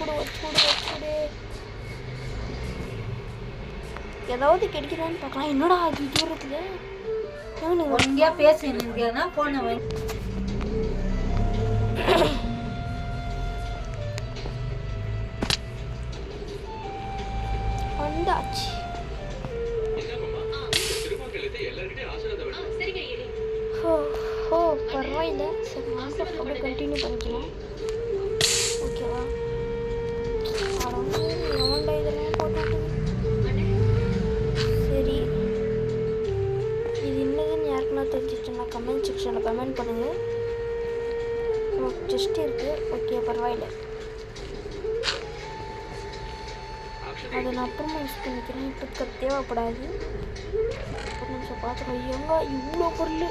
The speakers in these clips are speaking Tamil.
வச்சுடு ஏதாவது கிடைக்குதான்னு பார்க்கலாம். என்னடா அது தூரத்தில் ஒன்றியா பேசுனா போன வந்தாச்சு. ஓ பரவாயில்ல. சரி நாங்கள் அப்படியே கண்டினியூ பண்ணிக்கலாம். ஓகேவா? எவன்டா இதெல்லாம் போட்டாட்டு. சரி இது என்னதுன்னு யாருக்குன்னா தெரிஞ்சிச்சுன்னா கமெண்ட் செக்ஷனில் கமெண்ட் பண்ணுங்கள். ஜஸ்ட் இருக்குது. ஓகே பரவாயில்ல. அதை நான் அப்புறமா யூஸ் பண்ணிக்கிறேன். இப்போ தேவைப்படாது. ஒரு நிமிஷம் பார்த்துக்கலாம். எங்க இவ்வளோ பொருள்.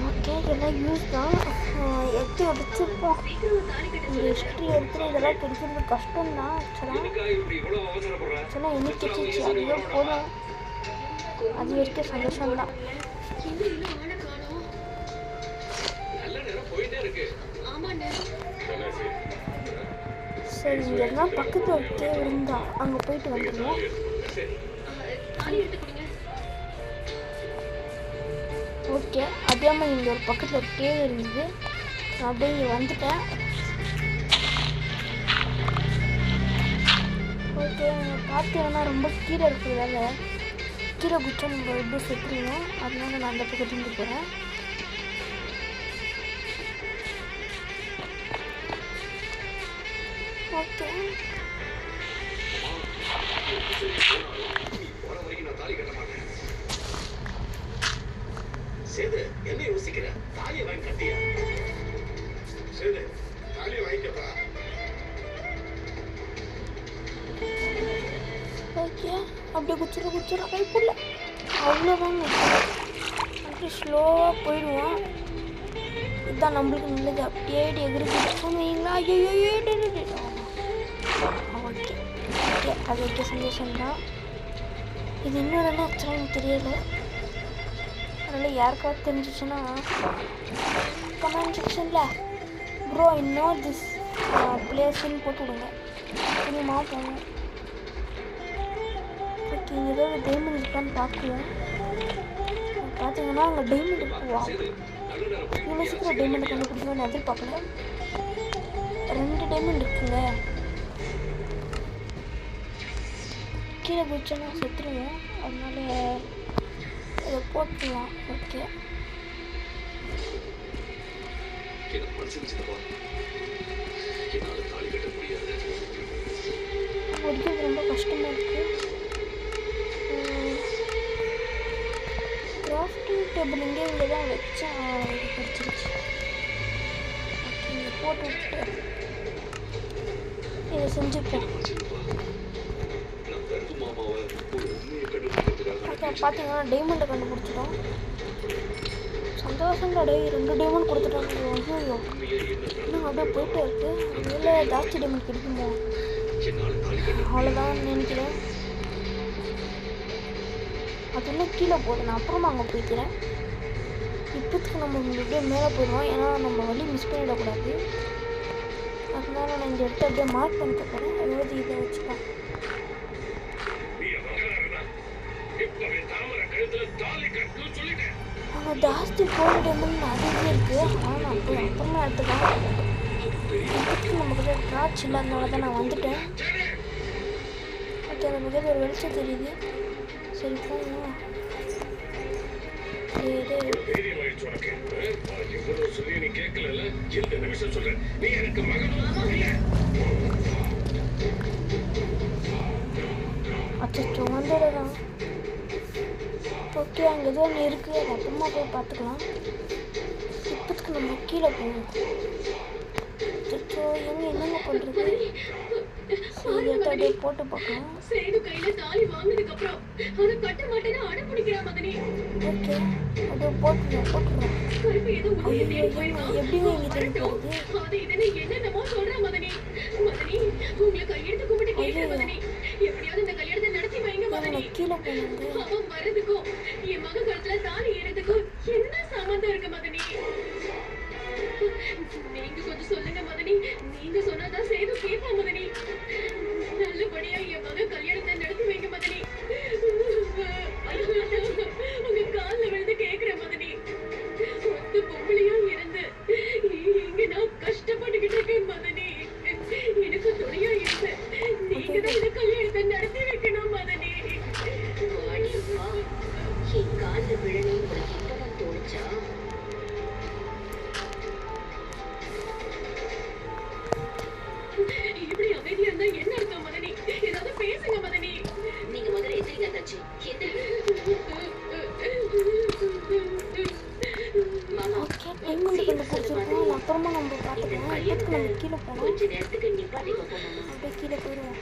ஓகே இதெல்லாம் யூஸ் தான். எடுத்து வச்சுருப்போம். இந்த ஹிஸ்ட்ரி எடுத்து இதெல்லாம் கிடைக்கிறது கஷ்டம்தான். ஆக்சுவலாக என்ன கிடைச்சிச்சு அதுவே போதும். அது வரைக்கும் சந்தோஷம்தான். சரி இங்கே இருந்தால் பக்கத்தில் ஒரு தேவை இருந்தால் அங்கே போயிட்டு வந்துடுவோம். ஓகே அதே மாதிரி இங்கே ஒரு பக்கத்தில் ஒரு தேவை இருந்தது. நான் அப்படியே இங்கே வந்துட்டேன். ஓகே பார்த்தீங்கன்னா ரொம்ப கீழே இருக்கிறதால கீழே குச்சா நம்ம எப்படி செத்துருவோம். அதனால நான் அந்த பக்கம் திரும்பி போகிறேன். ஓகே சேது என்ன யோசிக்கிற? தாலியை வாங்கி கட்டியா? சேது தாலியை வாங்கிக்கப்பா. ஓகே அப்படியே குச்சிர கைக்குள்ள அவ்வளோதாங்க. அப்படியே ஸ்லோவாக போயிடுவோம். இதுதான் நம்மளுக்கு நல்லது. அப்படியே எகிரி குடிச்சோம்னா ஐயோ ஓகே ஓகே அது ஓகே சந்தோஷம்தான். இது இன்னும் என்ன ஆக்சுவலாக எனக்கு தெரியலை. அதனால் யாருக்காவது தெரிஞ்சிச்சுன்னா கமெண்ட் செக்ஷனில் ப்ரோ இன்னும் திஸ் பிளேஸ்ன்னு போட்டு விடுங்க. தெரியுமா போகணும். ஓகே இங்கே ஏதாவது டைமண்ட் இருக்கான்னு பார்க்குவோம். பார்த்தீங்கன்னா அங்கே டைமண்ட் இருக்குவா. இவ்வளோ சீக்கிரம் டைமண்ட் கண்டுபிடிக்கணும்னு எதிர்பார்க்கல. 2 டைமண்ட் இருக்குங்க. கீழே குதிச்சோன்னா செத்துருவோம். அதனால இதை போட்டுக்கலாம். ஓகே முடிக்கிறது ரொம்ப கஷ்டமாக இருக்குது. கிராஃப்டிங் டேபிள் இங்கே தான் வச்சேன். இது கிடச்சிருச்சு. ஓகே இங்கே போட்டு விட்டு இதை செஞ்சுப்பேன். பார்த்தீங்கன்னா டைமண்டை கண்டுபிடிச்சிட்டோம். சந்தோஷம் கிடையாது. 2 டைமண்ட் கொடுத்துட்டாங்க. ஐயோ இன்னும் அப்படியே போயிட்டே இருக்கு. இதில் ஜாஸ்தி டைமண்ட் கிடைக்குமோ? அவ்வளோதான் நினைக்கிறேன். அது இன்னும் கீழே போகுது. நான் அப்புறமா அங்கே போய்க்கிறேன். இப்போத்துக்கு நம்ம இப்படியே மேலே போயிடுவோம். ஏன்னா நம்ம வழி மிஸ் பண்ணிடக்கூடாது. அதனால நான் இந்த இடத்த அப்படியே மார்க் பண்ணிக்க போகிறேன். அதாவது இதை வச்சுக்கலாம். அங்கே ஜாஸ்தி போயிடும்னு அதுவே இருக்குது. ஆனால் நான் போய் அப்புறமா எடுத்துக்கலாம். இப்போதைக்கு நம்மக்கிட்ட டார்ச் இல்லாதனால தான் நான் வந்துட்டேன். ஓகே அந்த பக்கத்தில் ஒரு வெளிச்சம் தெரியுது. சரி போகணும். அச்சோ வந்துடுதான். ஓகே அங்கே ஏதோ ஒன்று இருக்குது. அது அப்புறமா போய் பார்த்துக்கலாம். இப்போதுக்கு நம்ம கீழே போகணும். அச்சோ என்னங்க பண்ணுறது? சரி எடுத்து அப்படியே போட்டு பார்க்கலாம். ஓகே அப்படியே போட்டுடுறோம். எப்படிங்க இங்கே தெரிஞ்சு போகுது? கீழே போனது என் மகன் கழுத்துல தாலி ஏறதுக்கும் என்ன சம்பந்தம் இருக்கு மதனி? நீங்க கொஞ்சம் சொல்லுங்க மதனி. நீங்க சொன்னாதான் சேது கேட்பா மதனி. நல்லபடியா என் மக கல்யாணத்தை நடத்தி வைங்க மதனி. உங்க கால்ல விழுந்து கேக்குற மதனி. ஒத்து பொம்பளையா இருந்து இங்க நான் கஷ்டப்பட்டுக்கிட்டு இருக்கேன் மதனி. எனக்கு துணையா இருந்து நீங்க தான் இந்த கல்யாணத்தை நடத்தி வைக்கணும் மதனி. வாடியம்மா, என் கால்ல விழணும் உனக்கு இப்பதான் தோணுச்சா? இப்படி அமைதியா இருந்தா என்ன அர்த்தம் மதனி? ஏதாவது பேசுங்க மதனி. நீங்க முதல்ல எந்திரிங்க அத்தாச்சி, மாமா. ஓகே டைம் வந்து கொஞ்சம் பிடிச்சிருக்கோம். அப்புறமா நம்ம பார்த்துக்கலாம். இப்போதுக்கு நம்ம கீழே போகணும். கொஞ்ச நேரத்துக்கு நிப்பாட்டி போமாமா. அப்படியே கீழே போயிடுவோம்.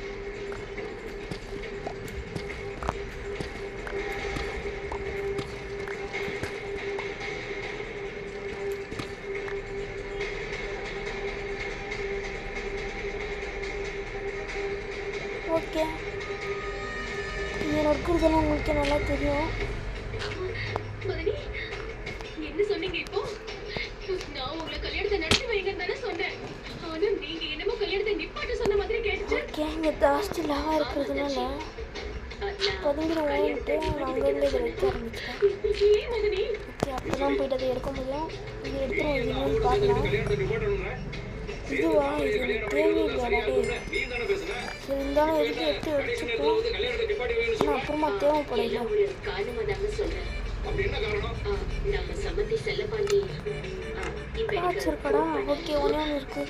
ஓகே இங்கே இருக்கிறதெல்லாம் உங்களுக்கு நல்லா தெரியும். மதனி, என்ன சொன்னீங்க இப்போ? நான் உங்களை கல்யாணத்தை நடத்தி வைங்கன்னு தானே சொன்னேன். ஆனா நீங்க என்னமோ கல்யாணத்தை நிப்பாட்ட சொன்ன மாதிரி கேட்டுச்சு. ஓகே இங்கே ஜாஸ்தி லாவாக இருக்கிறதுனால பதுங்கிற வாங்கிட்டு அங்கேருந்து இதை வைக்க ஆரம்பிச்சிட்டேன். ஏன் மதனி? ஓகே அப்போ தான் போய்ட்டு அதை எடுக்க முடியும். இது எடுத்துரும் இதுன்னு பார்க்கலாம். கல்யாணத்தை நிப்பாட்டணும்ல. இதுவா இது எனக்கு தேவையில்லையாடே. நீ தானே பேசுன? சரி இருந்தாலும் எதுக்கு எடுத்து வச்சுப்போம். கல்யாணத்தை நிப்பாட்டி வைன்னு ஆனால் அப்புறமா தேவைப்படல. ஒரு காரணமா தாங்க சொல்றேன். அப்படி என்ன காரணம்? நம்ம சம்மந்தி செல்லப்பாண்டி இப்ப வச்சிருக்கடா. ஓகே ஒன்றே ஒன்று இருக்கு,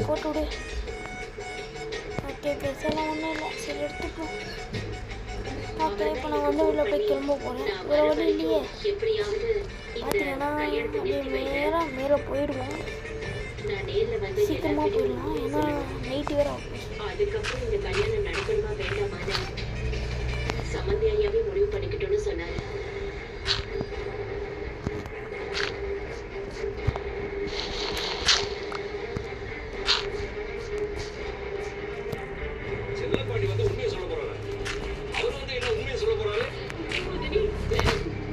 போட்டு விடு. ஓகே பெருசெல்லாம் ஒன்றும் இல்லை, சரி எடுத்துப்போம். ஓகே இப்போ நான் வந்து உள்ள போய் கிளம்ப போகிறேன். வேறு வழி இல்லையே. எப்படியாவது பார்த்தீங்கன்னா அப்படியே நேராக மேலே போயிடுவோம். நான் நேர்ல வந்து சீக்கிரமாக போயிடலாம், ஏன்னா நைட்டு வேறு ஆகும். அதுக்கப்புறம் இந்த கல்யாணம் நடக்கணுமா வேண்டாமான்னு சம்மந்தி ஐயாவே முடிவு பண்ணிக்கிட்டோன்னு சொன்னாரு. செல்லப்பாண்டி வந்து உண்மையை சொல்ல போறாரு. அவர் வந்து என்ன உண்மையை சொல்ல போறாரு? மதனி,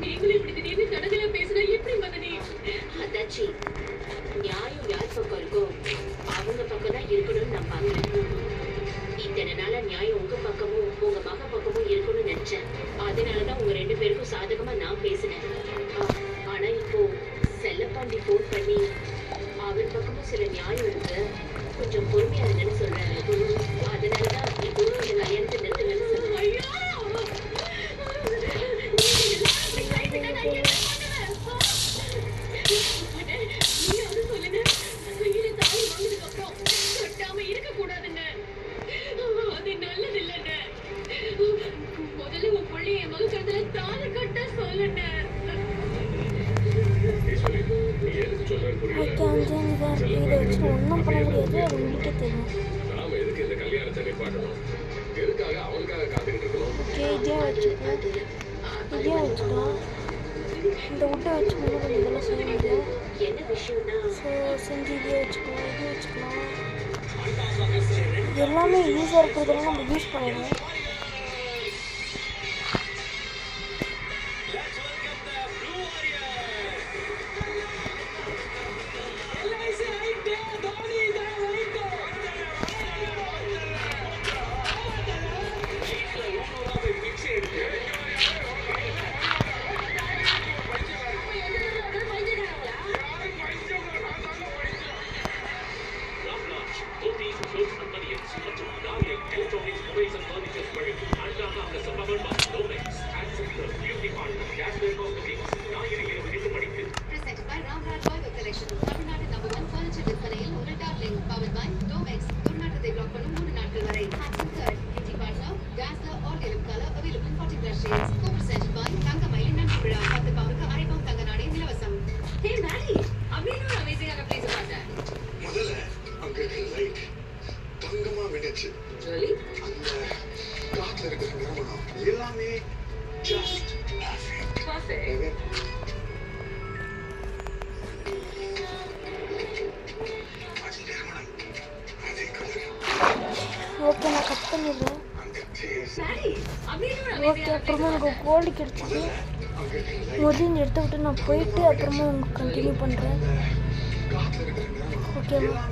நீங்களும் இப்படி திடீர்னு தடகள பேசுனா எப்படி மதனி? அதாச்சி, நியாயம் யார் பக்கம் இருக்கோ அவங்க பக்கம் தான் இருக்கணும்னு நான் பாக்குறேன். இத்தனை நாளா நியாயம் உங்க பக்கமும் உங்க மக பக்கமும் இருக்கணும்னு நினைச்சேன். அதனாலதான் உங்க ரெண்டு பேருக்கும் சாதகமா நான் பேசினேன். ஆனா இப்போ செல்லப்பாண்டி போன் பண்ணி அவர் பக்கமும் சில நியாயம் இருக்கு, கொஞ்சம் பொறுமையா இருங்கன்னு சொல்றாரு. அதனாலதான் இப்போ இந்த கல்யாணத்தை நிறுத்தலன்னு சொல்றேன். ஐயோ! நீங்க எல்லாம் இப்படி கைவிட்டா நான் என்ன பண்ணுவேன்? நீயாவது சொல்லுங்க. கையில தாலி வாங்கினதுக்கு அப்புறம் கட்டாம இருக்கக்கூடாதுன்னு. அது நல்லது இல்லைன்னு. முதல்ல உன் பிள்ளைய என் மக கழுத்துல தாலி கட்ட சொல்லுங்க. ஈஸ்வரி, நீ எதுக்கு சொல்றேன்னு புரியல. ஓகே அஞ்சு இதாக இருக்குது. இதை வச்சுட்டு ஒன்றும் பண்ண முடியாது, அது உங்களுக்கே தெரியும். நாம எதுக்கு இந்த கல்யாணத்தை நிப்பாட்டணும்? எதுக்காக அவனுக்காக காத்துக்கிட்டு இருக்கணும்? ஓகே இதையும் வச்சுக்கலாம், இதையும் வச்சுக்கலாம். இந்த உட்டை வச்சுக்கணும், கொஞ்சம் இதெல்லாம் செய்ய முடியும். என்ன விஷயம்னா ஸோ செஞ்சு இதையும் வச்சுக்கலாம், இதையும் வச்சுக்கலாம். எல்லாமே யூஸாக இருக்கிறதெல்லாம் நம்ம யூஸ் பண்ணிடுவோம். Presented by Ramraj Viber Collection. Tamil Nadu number 1 furniture விற்பனையில் உங்கள் darling. Powered by Domex. துர்நாற்றத்தை block பண்ணும் 3 நாட்கள் வரை. Handsome Third. Beauty Partner. Dazzler Organic Color available in 40 plus shades. Co-presented by தங்கமயில் நன்றி விழா. 10 பவுனுக்கு அரை பவுன் தங்க நாணயம் இலவசம். Hey Maddie, அப்படின்னு ஒரு அமேசிங்கான பிளேஸ் பார்த்தேன். முதல்ல அங்க இருக்கிற லைட் தங்கமா விடுச்சு. சொல்லி அந்த காட்டுல இருக்கிற நிறுவனம் எல்லாமே ஜஸ்ட் பர்ஃபெக்ட். ஓகே நான் கட் பண்ணிடுறேன். Maddie, அப்படின்னு ஒரு ஓகே அப்புறமா உங்களுக்கு கோல்டு கிடச்சிது. முதல்ல இந்த இடத்த விட்டு நான் போயிட்டு அப்புறமா உங்களுக்கு கண்டினியூ பண்ணுறேன். ஓகேவா?